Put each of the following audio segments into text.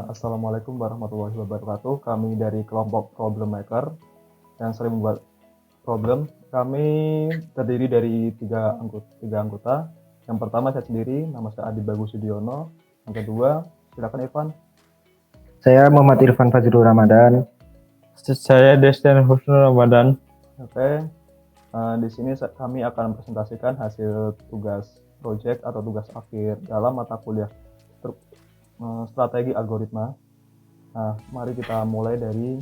Assalamualaikum warahmatullahi wabarakatuh. Kami dari kelompok Problem Maker yang sering membuat problem. Kami terdiri dari tiga anggota. Yang pertama saya sendiri, nama saya Adi Bagus Sudiono. Yang kedua, silakan Irfan. Saya Muhammad Irfan Fajrul Ramadan. Saya Destian Husnul Ramadan. Oke, di sini kami akan presentasikan hasil tugas project atau tugas akhir dalam mata kuliah strategi algoritma. Nah, mari kita mulai dari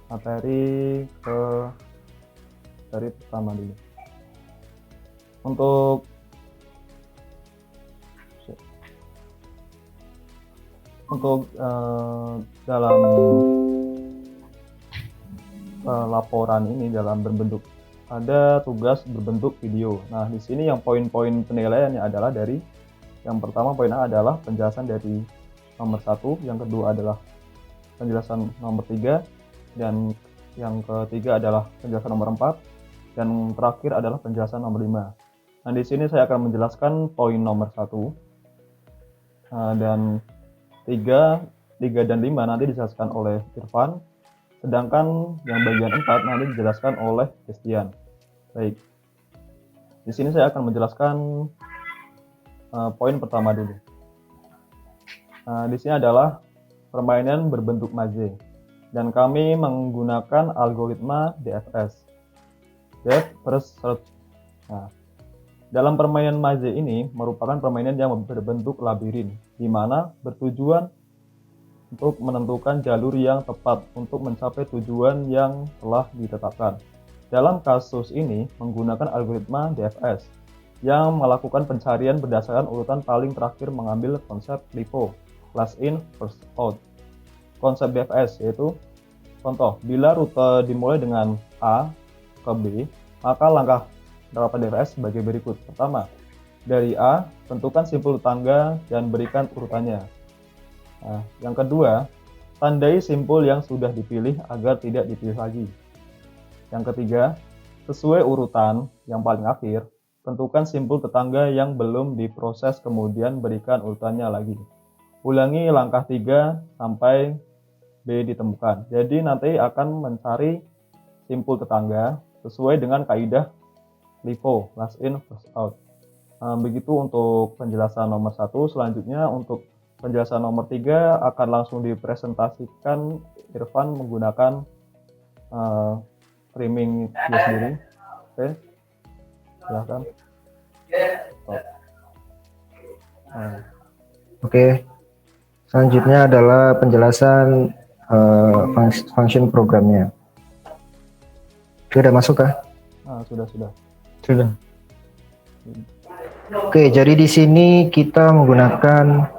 materi pertama dulu. Untuk dalam laporan ini dalam berbentuk ada tugas berbentuk video. Nah, di sini yang poin-poin penilaiannya adalah dari yang pertama poin A adalah penjelasan dari nomor 1, yang kedua adalah penjelasan nomor 3, dan yang ketiga adalah penjelasan nomor 4, dan terakhir adalah penjelasan nomor 5. Nah, di sini saya akan menjelaskan poin nomor 1, dan 3 dan 5 nanti dijelaskan oleh Irfan, sedangkan yang bagian 4 nanti dijelaskan oleh Christian. Baik, di sini saya akan menjelaskan poin pertama dulu. Di sini adalah permainan berbentuk maze, dan kami menggunakan algoritma DFS, Depth First Search. Nah, dalam permainan maze ini merupakan permainan yang berbentuk labirin, di mana bertujuan untuk menentukan jalur yang tepat untuk mencapai tujuan yang telah ditetapkan. Dalam kasus ini menggunakan algoritma DFS yang melakukan pencarian berdasarkan urutan paling terakhir mengambil konsep LIFO, last in first out. Konsep DFS yaitu, contoh, bila rute dimulai dengan A ke B, maka langkah penerapan DFS sebagai berikut. Pertama, dari A, tentukan simpul tetangga dan berikan urutannya. Nah, yang kedua, tandai simpul yang sudah dipilih agar tidak dipilih lagi. Yang ketiga, sesuai urutan yang paling akhir, tentukan simpul tetangga yang belum diproses kemudian berikan urutannya lagi. Ulangi langkah 3 sampai B ditemukan. Jadi nanti akan mencari simpul tetangga sesuai dengan kaidah LIFO, last in first out. Begitu untuk penjelasan nomor 1. Selanjutnya untuk penjelasan nomor 3 akan langsung dipresentasikan Irfan menggunakan streaming dia sendiri. Oke, silahkan. Oke, selanjutnya adalah penjelasan function programnya. Sudah masuk kah? Sudah. Oke, jadi di sini kita menggunakan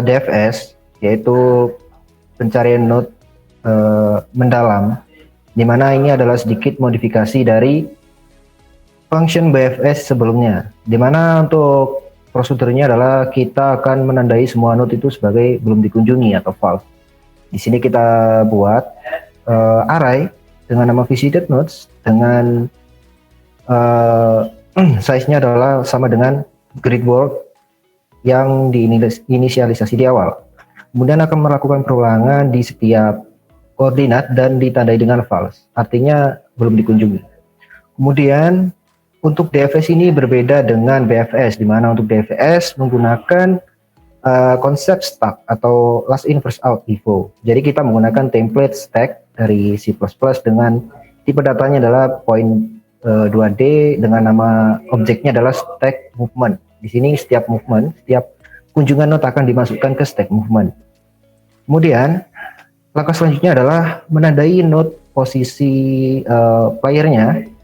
DFS, yaitu pencarian node mendalam, di mana ini adalah sedikit modifikasi dari function BFS sebelumnya, di mana untuk prosedurnya adalah kita akan menandai semua node itu sebagai belum dikunjungi atau false. Di sini kita buat array dengan nama visited nodes dengan size-nya adalah sama dengan grid world yang diinisialisasi di awal. Kemudian akan melakukan perulangan di setiap koordinat dan ditandai dengan false, artinya belum dikunjungi. Kemudian untuk DFS ini berbeda dengan BFS, di mana untuk DFS menggunakan konsep stack atau last in first out LIFO. Jadi kita menggunakan template stack dari C++ dengan tipe datanya adalah point 2D dengan nama objeknya adalah stack movement. Di sini setiap movement, setiap kunjungan node akan dimasukkan ke stack movement. Kemudian langkah selanjutnya adalah menandai node posisi playernya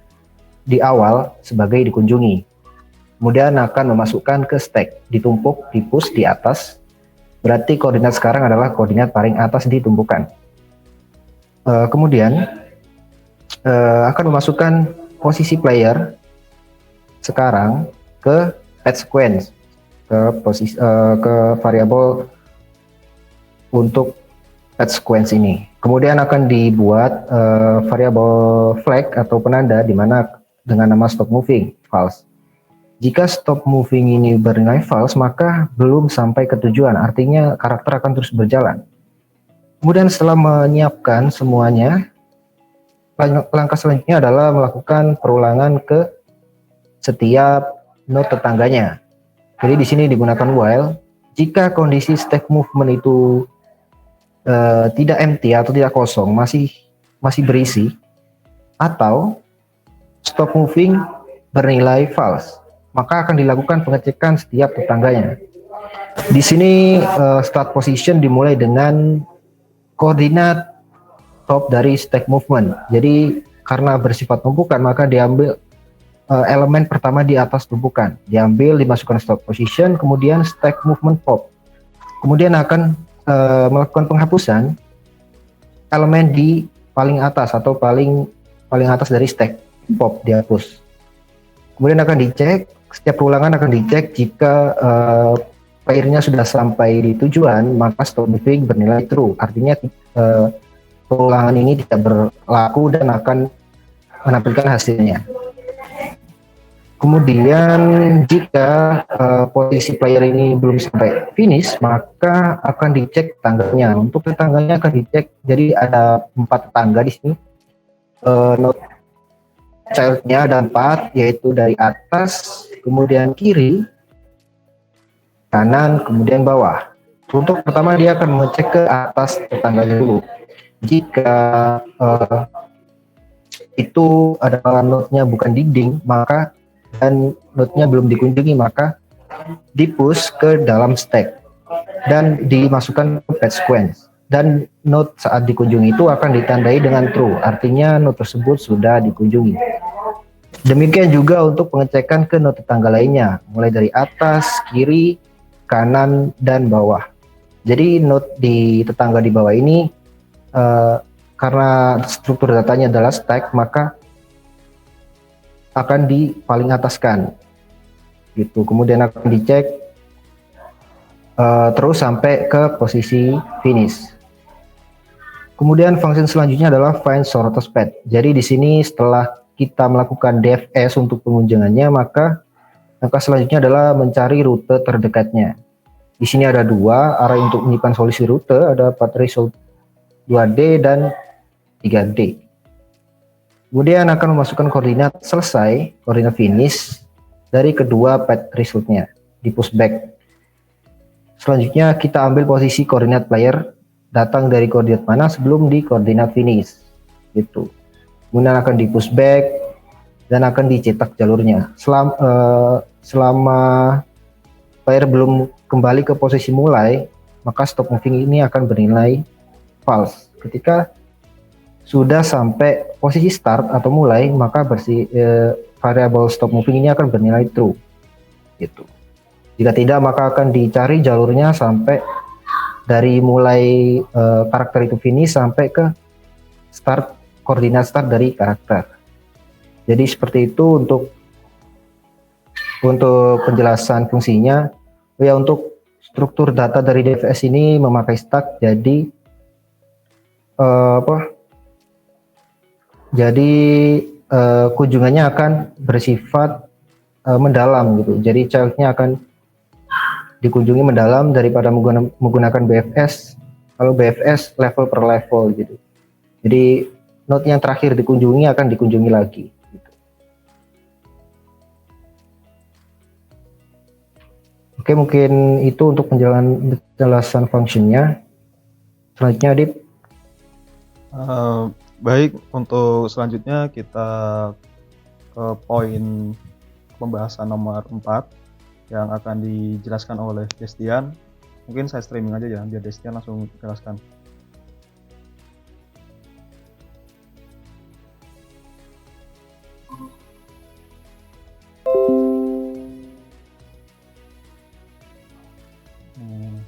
di awal sebagai dikunjungi. Kemudian akan memasukkan ke stack, ditumpuk, di-push di atas. Berarti koordinat sekarang adalah koordinat paling atas ditumpukan. Kemudian akan memasukkan posisi player sekarang ke path sequence, ke variabel untuk path sequence ini. Kemudian akan dibuat variabel flag atau penanda di mana dengan nama stop moving false. Jika stop moving ini bernilai false, maka belum sampai ke tujuan, artinya karakter akan terus berjalan. Kemudian setelah menyiapkan semuanya, langkah selanjutnya adalah melakukan perulangan ke setiap node tetangganya. Jadi di sini digunakan while. Jika kondisi stack movement itu tidak empty atau tidak kosong, masih berisi, atau stop moving bernilai false, maka akan dilakukan pengecekan setiap tetangganya. Di sini start position dimulai dengan koordinat top dari stack movement. Jadi karena bersifat tumpukan, maka diambil elemen pertama di atas tumpukan, diambil, dimasukkan start position, kemudian stack movement pop. Kemudian akan melakukan penghapusan elemen di paling atas atau paling atas dari stack pop, dihapus. Kemudian akan dicek, setiap perulangan akan dicek jika playernya sudah sampai di tujuan, maka stop moving bernilai true. Artinya perulangan ini tidak berlaku dan akan menampilkan hasilnya. Kemudian jika posisi player ini belum sampai finish, maka akan dicek tetangganya. Untuk tetangganya akan dicek, jadi ada 4 tetangga di sini. Node childnya ada 4, yaitu dari atas, kemudian kiri, kanan, kemudian bawah. Untuk pertama dia akan mengecek ke atas tetangganya dulu. Jika itu adalah node-nya bukan dinding, maka dan node-nya belum dikunjungi, maka di-push ke dalam stack dan dimasukkan ke page sequence. Dan node saat dikunjungi itu akan ditandai dengan true, artinya node tersebut sudah dikunjungi. Demikian juga untuk pengecekan ke node tetangga lainnya, mulai dari atas, kiri, kanan, dan bawah. Jadi node di tetangga di bawah ini karena struktur datanya adalah stack, maka akan di paling ataskan gitu. Kemudian akan dicek terus sampai ke posisi finish. Kemudian fungsi selanjutnya adalah find shortest path. Jadi di sini setelah kita melakukan DFS untuk pengunjungannya, maka langkah selanjutnya adalah mencari rute terdekatnya. Di sini ada 2 arah untuk menyimpan solusi rute, ada path result 2D dan 3D. Kemudian akan memasukkan koordinat selesai, koordinat finish dari kedua path resultnya, di pushback. Selanjutnya kita ambil posisi koordinat player datang dari koordinat mana sebelum di koordinat finish, gitu. Kemudian akan di pushback dan akan dicetak jalurnya. Selama player belum kembali ke posisi mulai, maka stop moving ini akan bernilai false. Ketika sudah sampai posisi start atau mulai, maka variabel stop moving ini akan bernilai true, gitu. Jika tidak, maka akan dicari jalurnya sampai dari mulai karakter itu finish sampai ke start, koordinat start dari karakter. Jadi seperti itu untuk penjelasan fungsinya. Ya, untuk struktur data dari DFS ini memakai stack, jadi kunjungannya akan bersifat mendalam gitu. Jadi childnya akan dikunjungi mendalam daripada menggunakan BFS. Kalau BFS level per level gitu. Jadi node yang terakhir dikunjungi akan dikunjungi lagi. Gitu. Oke, mungkin itu untuk penjelasan fungsinya. Selanjutnya, Adip. Baik, untuk selanjutnya kita ke poin pembahasan nomor 4 yang akan dijelaskan oleh Destian. Mungkin saya streaming aja ya, biar Destian langsung jelaskan.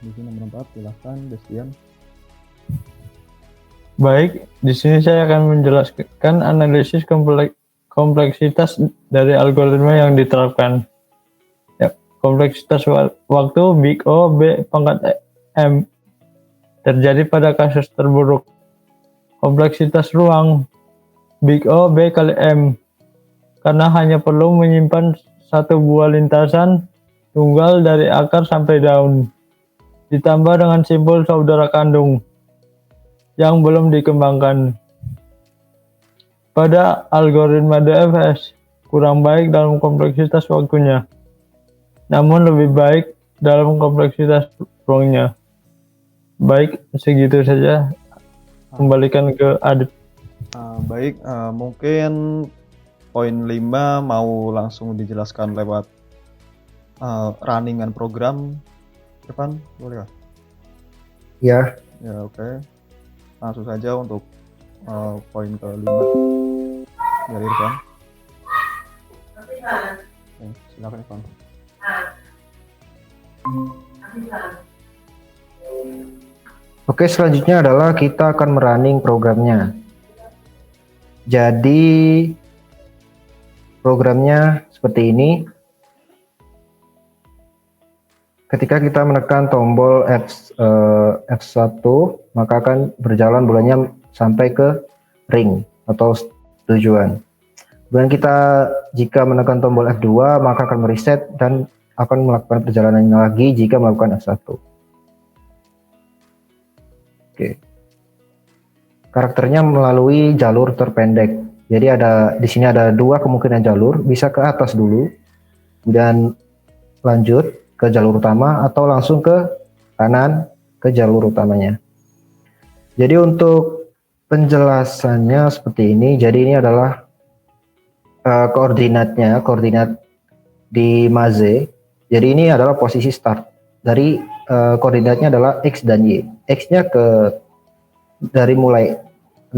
Di sini nomor 4, silahkan Destian. Baik, di sini saya akan menjelaskan analisis kompleksitas dari algoritma yang diterapkan. Ya, kompleksitas waktu big O B pangkat M terjadi pada kasus terburuk. Kompleksitas ruang big O B kali M karena hanya perlu menyimpan satu buah lintasan tunggal dari akar sampai daun, ditambah dengan simbol saudara kandung yang belum dikembangkan. Pada algoritma DFS, kurang baik dalam kompleksitas waktunya, namun lebih baik dalam kompleksitas ruangnya. Baik, segitu saja. Kembalikan ke Adit. Baik, mungkin poin 5 mau langsung dijelaskan lewat runningan program. Irfan, boleh kah? Ya, Ya, oke. Langsung saja untuk poin ke-5 dari Irfan. Oke, silakan Irfan. oke, selanjutnya adalah kita akan merunning programnya. Jadi programnya seperti ini. Ketika kita menekan tombol F1, maka akan berjalan bulannya sampai ke ring atau tujuan. Kemudian kita jika menekan tombol F2, maka akan mereset dan akan melakukan perjalanannya lagi jika melakukan F1. Oke. Karakternya melalui jalur terpendek. Jadi di sini ada dua kemungkinan jalur, bisa ke atas dulu, kemudian lanjut ke jalur utama atau langsung ke kanan ke jalur utamanya. Jadi untuk penjelasannya seperti ini. Jadi ini adalah koordinat di maze. Jadi ini adalah posisi start. Dari koordinatnya adalah X dan Y. X-nya dari mulai 0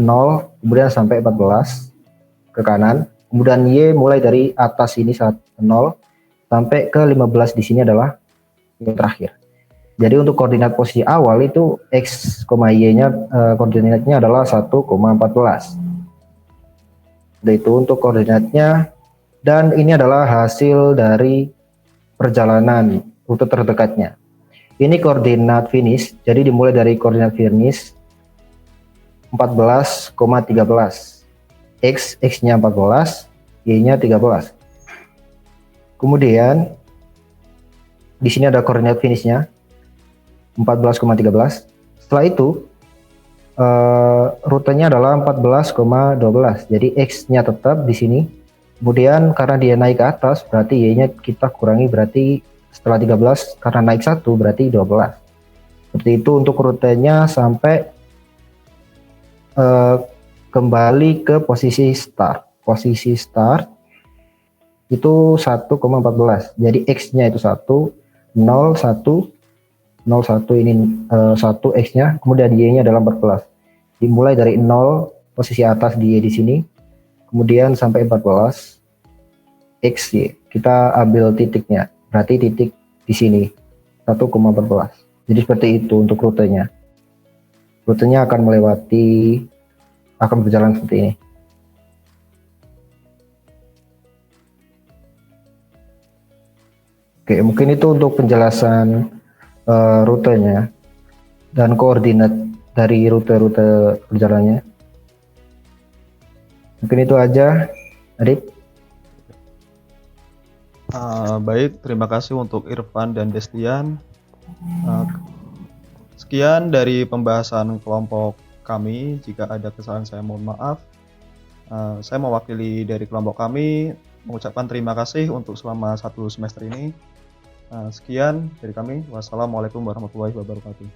kemudian sampai 14 ke kanan. Kemudian Y mulai dari atas ini 0 sampai ke 15 di sini adalah yang terakhir. Jadi untuk koordinat posisi awal itu X, Y-nya koordinatnya adalah 1,14. Itu untuk koordinatnya, dan ini adalah hasil dari perjalanan rute terdekatnya. Ini koordinat finish, jadi dimulai dari koordinat finish 14,13. X-nya 14, Y-nya 13. Kemudian di sini ada koordinat finishnya 14,13. Setelah itu rutenya adalah 14,12. Jadi X-nya tetap di sini. Kemudian karena dia naik ke atas, berarti Y-nya kita kurangi, berarti setelah 13 karena naik 1 berarti 12. Seperti itu untuk rutenya sampai kembali ke posisi start. Posisi start itu 1,14. Jadi X-nya itu 1, 0, 1, 0, 1 ini 1 X-nya, kemudian Y-nya adalah 14. Dimulai dari 0 posisi atas di Y di sini, kemudian sampai 14 X Y. Kita ambil titiknya, berarti titik di sini 1,14. Jadi seperti itu untuk rutenya. Rutenya akan berjalan seperti ini. Oke, mungkin itu untuk penjelasan rutenya dan koordinat dari rute-rute perjalanannya. Mungkin itu aja, Adit. Baik, terima kasih untuk Irfan dan Destian. Sekian dari pembahasan kelompok kami. Jika ada kesalahan saya mohon maaf. Saya mewakili dari kelompok kami mengucapkan terima kasih untuk selama 1 semester ini. Sekian dari kami. Wassalamualaikum warahmatullahi wabarakatuh.